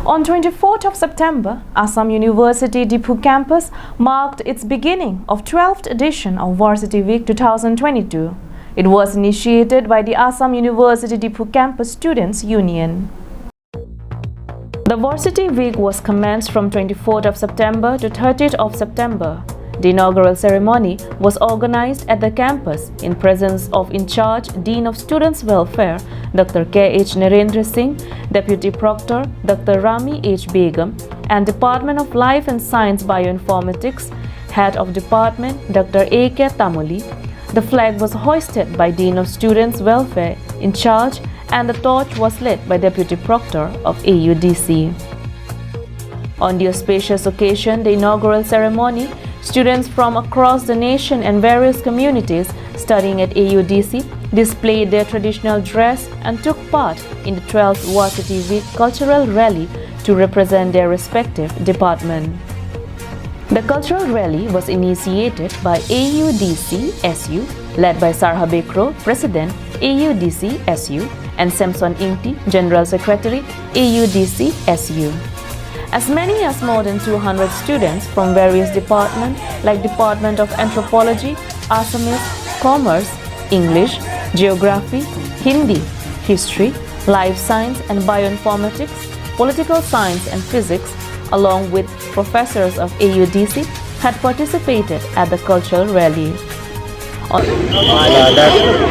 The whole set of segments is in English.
On 24th of September, Assam University Diphu Campus marked its beginning of 12th edition of Varsity Week 2022. It was initiated by the Assam University Diphu Campus Students Union. The Varsity Week was commenced from 24th of September to 30th of September. The inaugural ceremony was organized at the campus in presence of in-charge Dean of Students' Welfare, Dr. K.H. Narendra Singh, Deputy Proctor, Dr. Rami H. Begum, and Department of Life and Science Bioinformatics, Head of Department, Dr. A.K. Tamuli. The flag was hoisted by Dean of Students' Welfare in charge, and the torch was lit by Deputy Proctor of AUDC. On the auspicious occasion, the inaugural ceremony, students from across the nation and various communities studying at AUDC displayed their traditional dress and took part in the 12th Varsity Week cultural rally to represent their respective department. The cultural rally was initiated by AUDC SU, led by Sarha Bekro, President, AUDC SU, and Samson Ingti, General Secretary, AUDC SU. As many as more than 200 students from various departments like Department of Anthropology, Assamese, Commerce, English, Geography, Hindi, History, Life Science and Bioinformatics, Political Science and Physics, along with professors of AUDC, had participated at the cultural rally.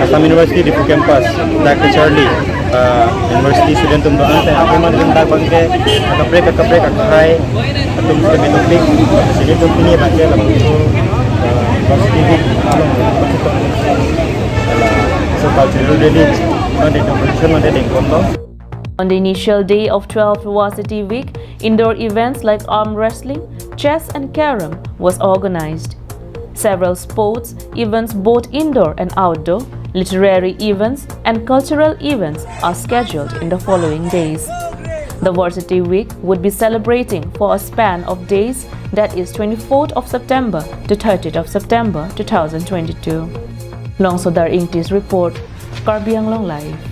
Assam University Diphu Campus, Dr. Charlie, University student tum doon sa aking mga ganda bangke kaprek akhay atum sa topik sini tum ini bangke lalu Varsity Week so cultural rally nanti competition nanti dengkonto. On the initial day of 12th Varsity Week, indoor events like arm wrestling, chess and carom was organized. Several sports events, both indoor and outdoor, literary events and cultural events are scheduled in the following days. The Varsity Week would be celebrating for a span of days, that is 24th of September to 30th of September 2022. Longsodar Ingti's report, Karbiang Long Live.